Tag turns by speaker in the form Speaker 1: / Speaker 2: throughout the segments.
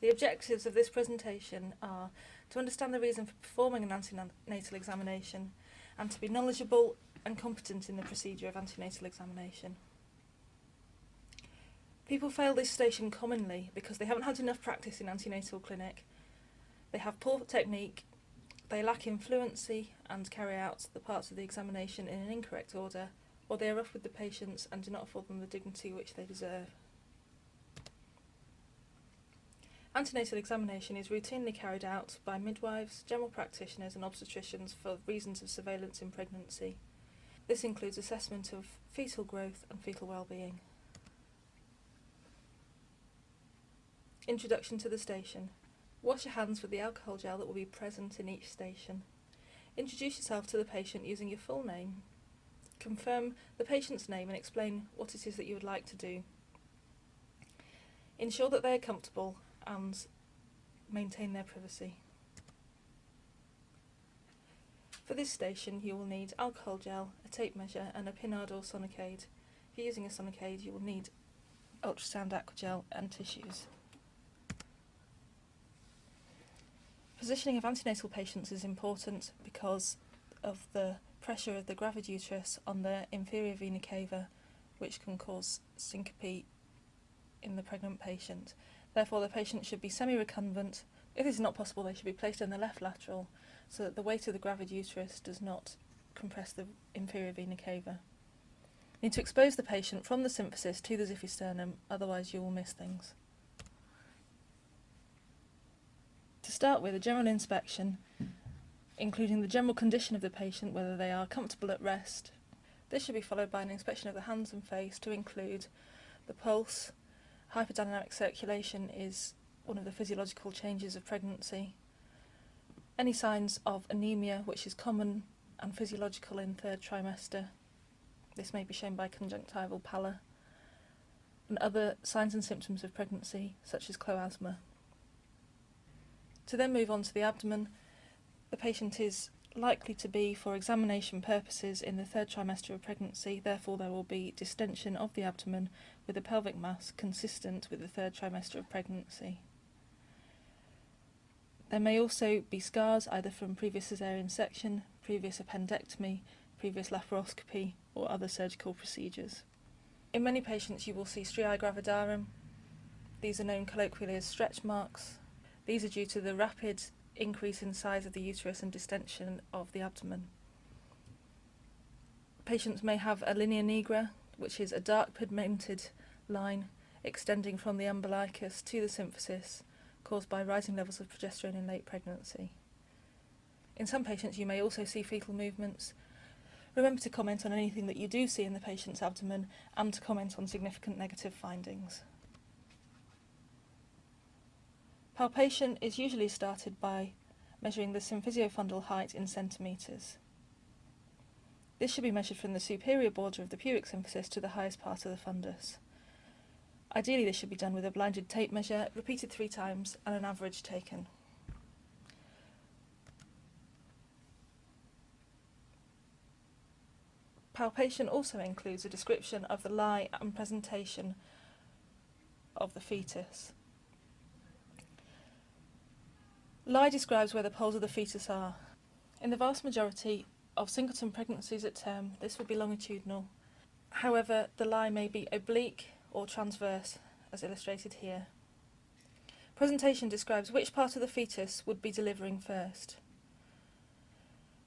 Speaker 1: The objectives of this presentation are to understand the reason for performing an antenatal examination and to be knowledgeable and competent in the procedure of antenatal examination. People fail this station commonly because they haven't had enough practice in antenatal clinic, they have poor technique, they lack in fluency and carry out the parts of the examination in an incorrect order, or they are rough with the patients and do not afford them the dignity which they deserve. Antenatal examination is routinely carried out by midwives, general practitioners and obstetricians for reasons of surveillance in pregnancy. This includes assessment of fetal growth and fetal well-being. Introduction to the station. Wash your hands with the alcohol gel that will be present in each station. Introduce yourself to the patient using your full name. Confirm the patient's name and explain what it is that you would like to do. Ensure that they are comfortable and maintain their privacy. For this station you will need alcohol gel, a tape measure and a Pinard or Sonicade. If you're using a Sonicade you will need ultrasound aquagel and tissues. Positioning of antenatal patients is important because of the pressure of the gravid uterus on the inferior vena cava, which can cause syncope in the pregnant patient. Therefore, the patient should be semi-recumbent. If this is not possible, they should be placed in the left lateral so that the weight of the gravid uterus does not compress the inferior vena cava. You need to expose the patient from the symphysis to the xiphisternum, otherwise you will miss things. To start with, a general inspection, including the general condition of the patient, whether they are comfortable at rest. This should be followed by an inspection of the hands and face to include the pulse. Hyperdynamic circulation is one of the physiological changes of pregnancy. Any signs of anemia, which is common and physiological in third trimester. This may be shown by conjunctival pallor. And other signs and symptoms of pregnancy, such as cloasma. To then move on to the abdomen, the patient is likely to be, for examination purposes, in the third trimester of pregnancy, therefore there will be distension of the abdomen with a pelvic mass consistent with the third trimester of pregnancy. There may also be scars either from previous caesarean section, previous appendectomy, previous laparoscopy or other surgical procedures. In many patients you will see striae gravidarum. These are known colloquially as stretch marks. These are due to the rapid increase in size of the uterus and distension of the abdomen. Patients may have a linea nigra, which is a dark pigmented line extending from the umbilicus to the symphysis, caused by rising levels of progesterone in late pregnancy. In some patients you may also see fetal movements. Remember to comment on anything that you do see in the patient's abdomen and to comment on significant negative findings. Palpation is usually started by measuring the symphysiofundal height in centimetres. This should be measured from the superior border of the pubic symphysis to the highest part of the fundus. Ideally this should be done with a blinded tape measure, repeated 3 times and an average taken. Palpation also includes a description of the lie and presentation of the fetus. Lie describes where the poles of the fetus are. In the vast majority of singleton pregnancies at term, this will be longitudinal. However, the lie may be oblique or transverse, as illustrated here. Presentation describes which part of the fetus would be delivering first.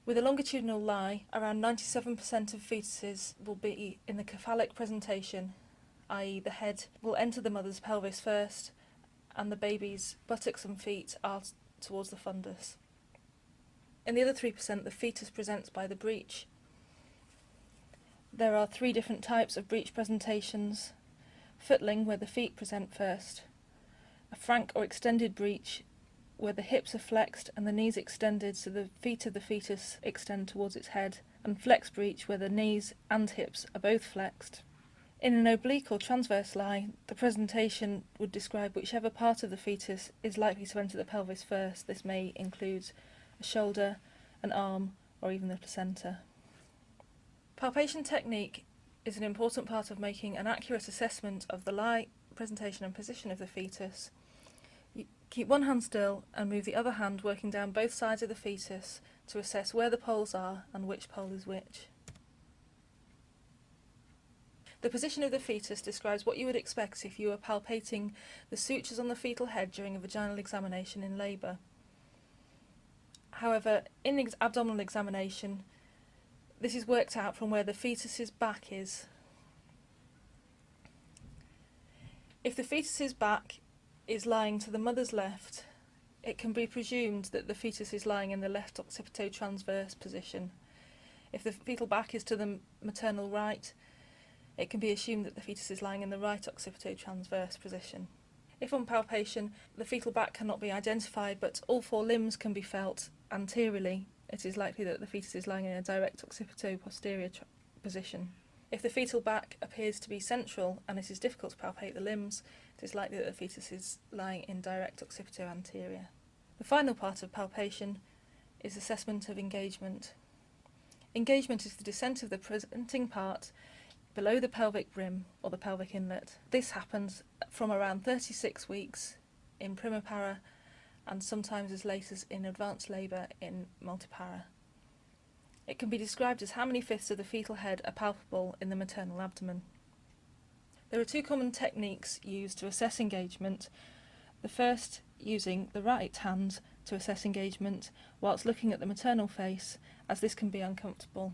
Speaker 1: With a longitudinal lie, around 97% of fetuses will be in the cephalic presentation, i.e. the head will enter the mother's pelvis first and the baby's buttocks and feet are towards the fundus. In the other 3%, the fetus presents by the breech. There are 3 different types of breech presentations. Footling, where the feet present first. A frank or extended breech, where the hips are flexed and the knees extended so the feet of the fetus extend towards its head. And flex breech, where the knees and hips are both flexed. In an oblique or transverse lie, the presentation would describe whichever part of the fetus is likely to enter the pelvis first. This may include a shoulder, an arm, or even the placenta. Palpation technique is an important part of making an accurate assessment of the lie, presentation and position of the fetus. Keep one hand still and move the other hand working down both sides of the fetus to assess where the poles are and which pole is which. The position of the fetus describes what you would expect if you were palpating the sutures on the fetal head during a vaginal examination in labour. However, in abdominal examination, this is worked out from where the fetus's back is. If the fetus's back is lying to the mother's left, it can be presumed that the fetus is lying in the left occipito-transverse position. If the fetal back is to the maternal right, it can be assumed that the fetus is lying in the right occipito-transverse position. If on palpation the fetal back cannot be identified but all four limbs can be felt anteriorly, it is likely that the fetus is lying in a direct occipito-posterior position. If the fetal back appears to be central and it is difficult to palpate the limbs, it is likely that the fetus is lying in direct occipito-anterior. The final part of palpation is assessment of engagement. Engagement is the descent of the presenting part below the pelvic rim or the pelvic inlet. This happens from around 36 weeks in primipara and sometimes as late as in advanced labour in multipara. It can be described as how many fifths of the fetal head are palpable in the maternal abdomen. There are two common techniques used to assess engagement. The first using the right hand to assess engagement whilst looking at the maternal face, as this can be uncomfortable.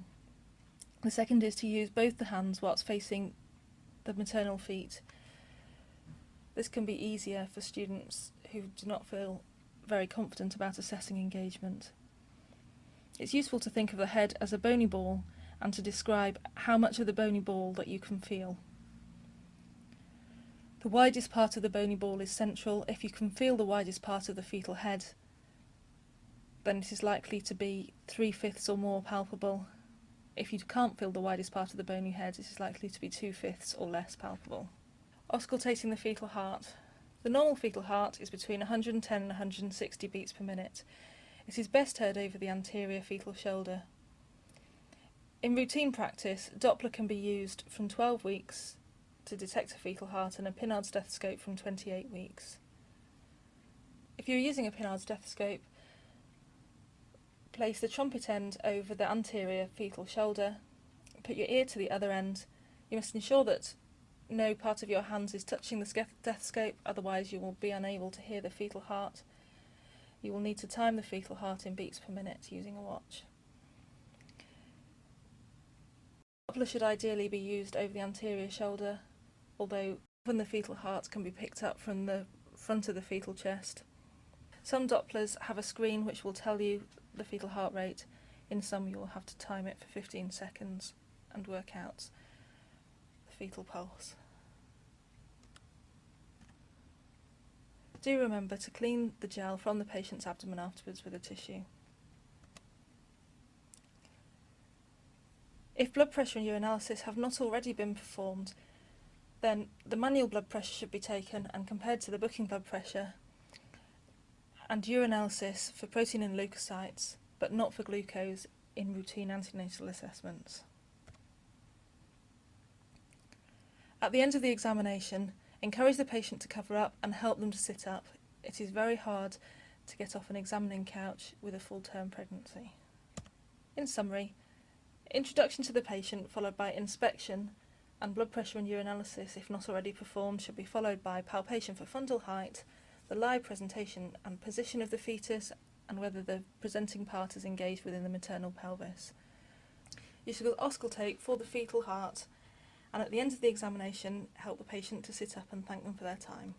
Speaker 1: The second is to use both the hands whilst facing the maternal feet. This can be easier for students who do not feel very confident about assessing engagement. It's useful to think of the head as a bony ball and to describe how much of the bony ball that you can feel. The widest part of the bony ball is central. If you can feel the widest part of the fetal head, then it is likely to be 3/5 or more palpable. If you can't feel the widest part of the bony head, it is likely to be 2/5 or less palpable. Auscultating the fetal heart. The normal fetal heart is between 110 and 160 beats per minute. It is best heard over the anterior fetal shoulder. In routine practice, Doppler can be used from 12 weeks to detect a fetal heart and a Pinard stethoscope from 28 weeks. If you're using a Pinard stethoscope, place the trumpet end over the anterior fetal shoulder, put your ear to the other end. You must ensure that no part of your hands is touching the stethoscope, otherwise you will be unable to hear the fetal heart. You will need to time the fetal heart in beats per minute using a watch. Doppler should ideally be used over the anterior shoulder, although often the fetal heart can be picked up from the front of the fetal chest. Some Dopplers have a screen which will tell you the fetal heart rate. In some you will have to time it for 15 seconds and work out the fetal pulse. Do remember to clean the gel from the patient's abdomen afterwards with a tissue. If blood pressure and urinalysis have not already been performed, then the manual blood pressure should be taken and compared to the booking blood pressure, and urinalysis for protein and leukocytes, but not for glucose in routine antenatal assessments. At the end of the examination, encourage the patient to cover up and help them to sit up. It is very hard to get off an examining couch with a full-term pregnancy. In summary, introduction to the patient followed by inspection and blood pressure and urinalysis, if not already performed, should be followed by palpation for fundal height, the lie presentation and position of the fetus, and whether the presenting part is engaged within the maternal pelvis. You should auscultate for the fetal heart, and at the end of the examination, help the patient to sit up and thank them for their time.